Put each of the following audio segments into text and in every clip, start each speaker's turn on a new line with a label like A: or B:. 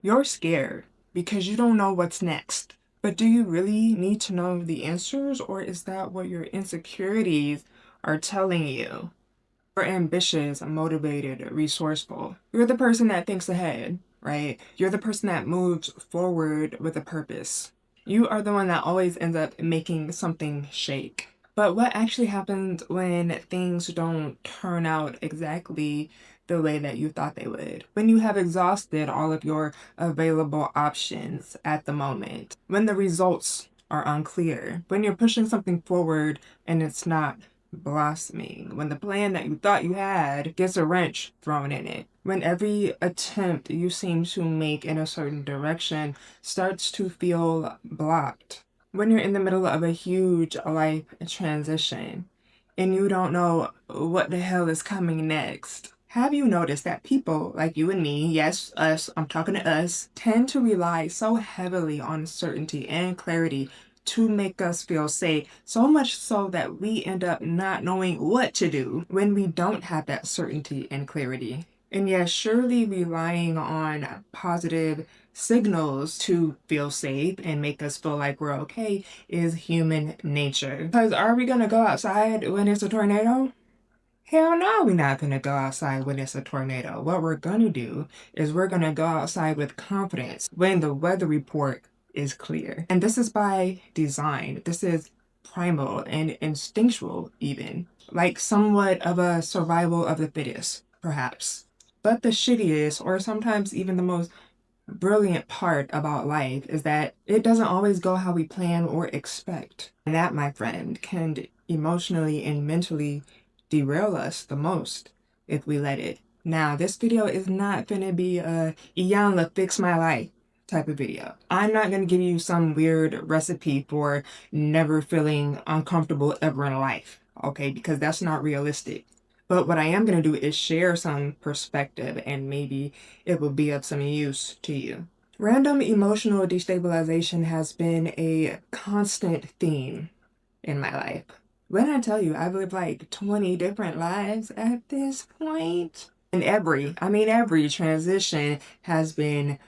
A: You're scared because you don't know what's next. But do you really need to know the answers, or is that what your insecurities are telling you? You're ambitious, motivated, resourceful. You're the person that thinks ahead, right? You're the person that moves forward with a purpose. You are the one that always ends up making something shake. But what actually happens when things don't turn out exactly the way that you thought they would? When you have exhausted all of your available options at the moment? When the results are unclear? When you're pushing something forward and it's not blossoming, when the plan that you thought you had gets a wrench thrown in it, when every attempt you seem to make in a certain direction starts to feel blocked, when you're in the middle of a huge life transition and you don't know what the hell is coming next. Have you noticed that people like you and me, yes, us, I'm talking to us, tend to rely so heavily on certainty and clarity to make us feel safe, so much so that we end up not knowing what to do when we don't have that certainty and clarity. And yes, surely relying on positive signals to feel safe and make us feel like we're okay is human nature. Because are we gonna go outside when it's a tornado? Hell no, we're not gonna go outside when it's a tornado. What we're gonna do is we're gonna go outside with confidence when the weather report is clear. And this is by design. This is primal and instinctual, even. Like somewhat of a survival of the fittest, perhaps. But the shittiest, or sometimes even the most brilliant part about life, is that it doesn't always go how we plan or expect. And that, my friend, can emotionally and mentally derail us the most if we let it. Now, this video is not gonna be a Iyanla fix my life type of video. I'm not gonna give you some weird recipe for never feeling uncomfortable ever in life, okay? Because that's not realistic. But what I am going to do is share some perspective, and maybe it will be of some use to you. Random emotional destabilization has been a constant theme in my life. When I tell you I've lived like 20 different lives at this point, and every transition has been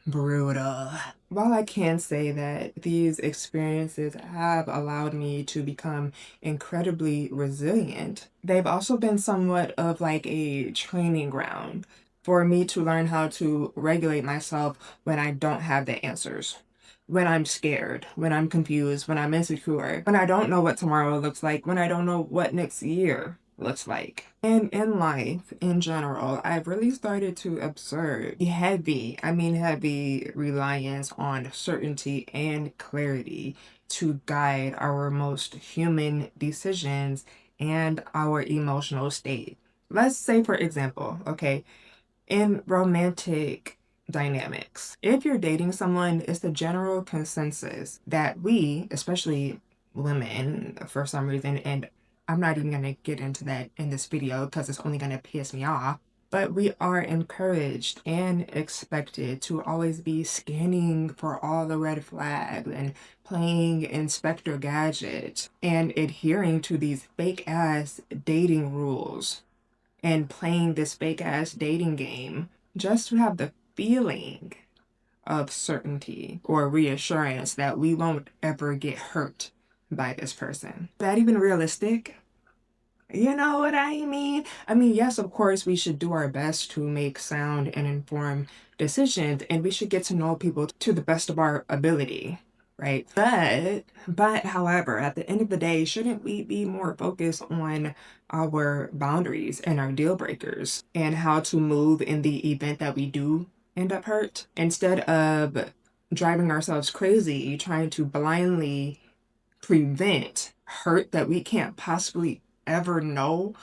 A: brutal. While I can say that these experiences have allowed me to become incredibly resilient, they've also been somewhat of like a training ground for me to learn how to regulate myself when I don't have the answers. When I'm scared, when I'm confused, when I'm insecure, when I don't know what tomorrow looks like, when I don't know what next year looks like. And in life in general, I've really started to observe the heavy reliance on certainty and clarity to guide our most human decisions and our emotional state. Let's say, for example, okay, in romantic dynamics, if you're dating someone, it's the general consensus that we, especially women, for some reason, and I'm not even going to get into that in this video because it's only going to piss me off, but we are encouraged and expected to always be scanning for all the red flags and playing Inspector Gadget and adhering to these fake ass dating rules and playing this fake ass dating game just to have the feeling of certainty or reassurance that we won't ever get hurt by this person. Is that even realistic? You know what I mean? I mean, yes, of course, we should do our best to make sound and informed decisions, and we should get to know people to the best of our ability, right? However, at the end of the day, shouldn't we be more focused on our boundaries and our deal breakers and how to move in the event that we do end up hurt, instead of driving ourselves crazy trying to blindly prevent hurt that we can't possibly ever know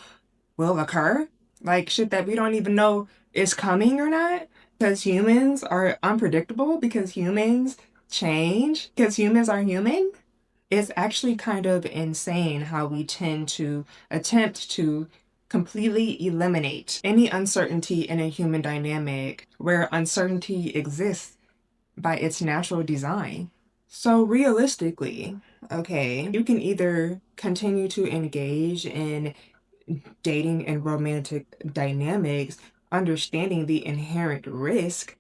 A: will occur? Like shit that we don't even know is coming or not? Because humans are unpredictable, because humans change, because humans are human? It's actually kind of insane how we tend to attempt to completely eliminate any uncertainty in a human dynamic where uncertainty exists by its natural design. So realistically, okay, you can either continue to engage in dating and romantic dynamics, understanding the inherent risk,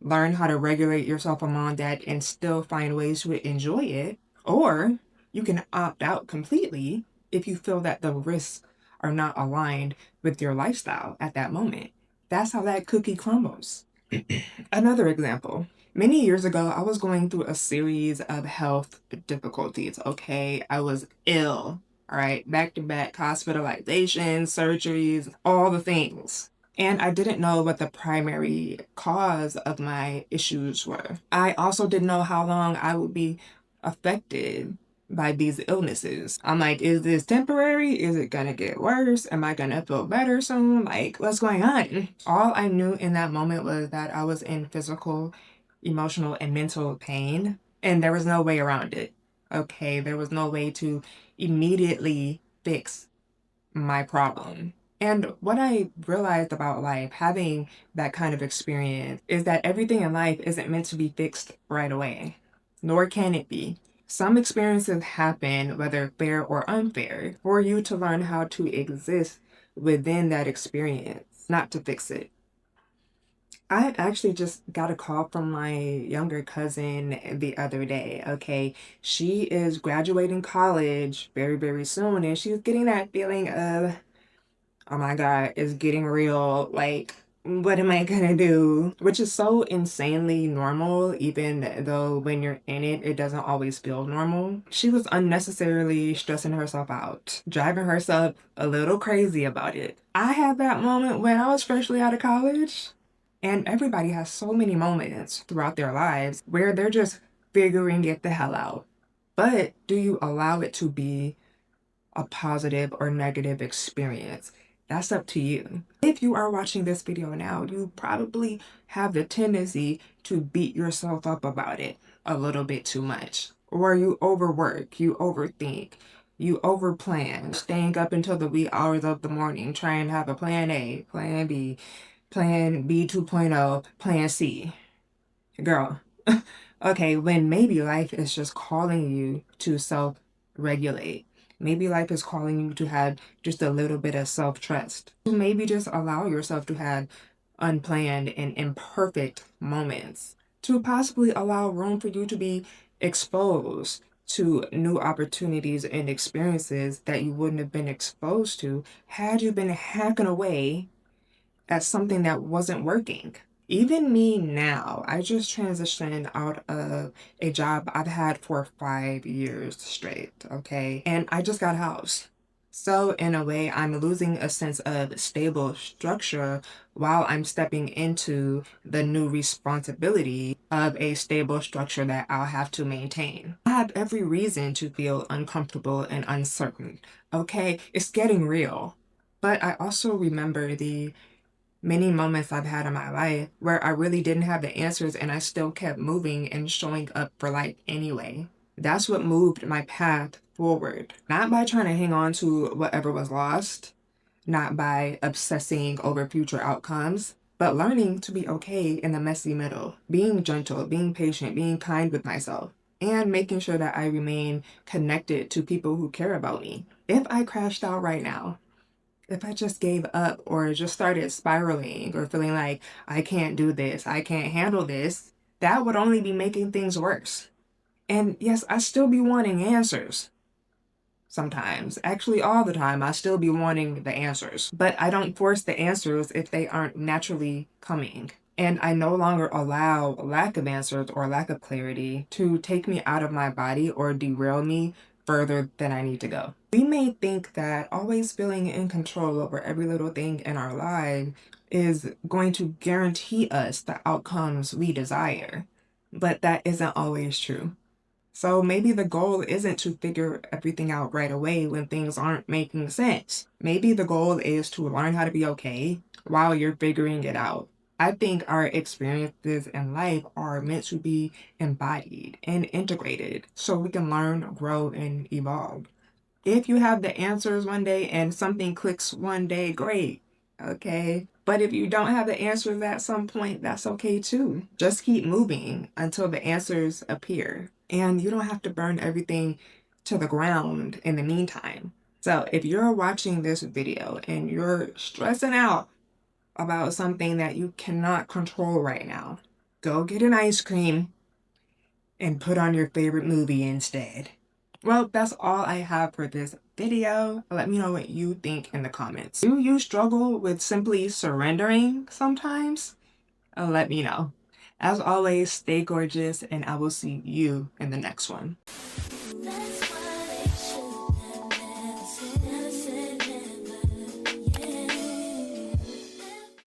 A: learn how to regulate yourself among that and still find ways to enjoy it. Or you can opt out completely if you feel that the risks are not aligned with your lifestyle at that moment. That's how that cookie crumbles. Another example. Many years ago, I was going through a series of health difficulties, okay? I was ill, all right? Back to back hospitalizations, surgeries, all the things. And I didn't know what the primary cause of my issues were. I also didn't know how long I would be affected by these illnesses. I'm like, is this temporary? Is it gonna get worse? Am I gonna feel better soon? Like, what's going on? All I knew in that moment was that I was in physical, emotional, and mental pain, and there was no way around it. Okay, there was no way to immediately fix my problem. And what I realized about life, having that kind of experience, is that everything in life isn't meant to be fixed right away, nor can it be. Some experiences happen, whether fair or unfair, for you to learn how to exist within that experience, not to fix it. I actually just got a call from my younger cousin the other day. Okay, she is graduating college very, very soon, and she's getting that feeling of, oh my God, it's getting real. Like, what am I gonna do? Which is so insanely normal, even though when you're in it, it doesn't always feel normal. She was unnecessarily stressing herself out, driving herself a little crazy about it. I had that moment when I was freshly out of college, and everybody has so many moments throughout their lives where they're just figuring it the hell out. But do you allow it to be a positive or negative experience? That's up to you. If you are watching this video now, you probably have the tendency to beat yourself up about it a little bit too much. Or you overwork, you overthink, you overplan, staying up until the wee hours of the morning, trying to have a plan A, plan B, plan B 2.0, plan C. Girl, okay, when maybe life is just calling you to self-regulate. Maybe life is calling you to have just a little bit of self-trust. Maybe just allow yourself to have unplanned and imperfect moments. To possibly allow room for you to be exposed to new opportunities and experiences that you wouldn't have been exposed to had you been hacking away at something that wasn't working. Even me now, I just transitioned out of a job I've had for 5 years straight, okay? And I just got a house. So in a way, I'm losing a sense of stable structure while I'm stepping into the new responsibility of a stable structure that I'll have to maintain. I have every reason to feel uncomfortable and uncertain, okay? It's getting real. But I also remember the many moments I've had in my life where I really didn't have the answers and I still kept moving and showing up for life anyway. That's what moved my path forward. Not by trying to hang on to whatever was lost, not by obsessing over future outcomes, but learning to be okay in the messy middle, being gentle, being patient, being kind with myself, and making sure that I remain connected to people who care about me. If I crashed out right now, if I just gave up or just started spiraling or feeling like I can't do this, I can't handle this, that would only be making things worse. And yes, I still be wanting answers. Sometimes, actually all the time, I still be wanting the answers. But I don't force the answers if they aren't naturally coming. And I no longer allow lack of answers or lack of clarity to take me out of my body or derail me further than I need to go. We may think that always feeling in control over every little thing in our life is going to guarantee us the outcomes we desire, but that isn't always true. So maybe the goal isn't to figure everything out right away when things aren't making sense. Maybe the goal is to learn how to be okay while you're figuring it out. I think our experiences in life are meant to be embodied and integrated so we can learn, grow, and evolve. If you have the answers one day and something clicks one day, great, okay? But if you don't have the answers at some point, that's okay too. Just keep moving until the answers appear. And you don't have to burn everything to the ground in the meantime. So if you're watching this video and you're stressing out about something that you cannot control right now, Go get an ice cream and put on your favorite movie instead. Well, that's all I have for this video. Let me know what you think in the comments. Do you struggle with simply surrendering sometimes? Let me know. As always, stay gorgeous, and I will see you in the next one.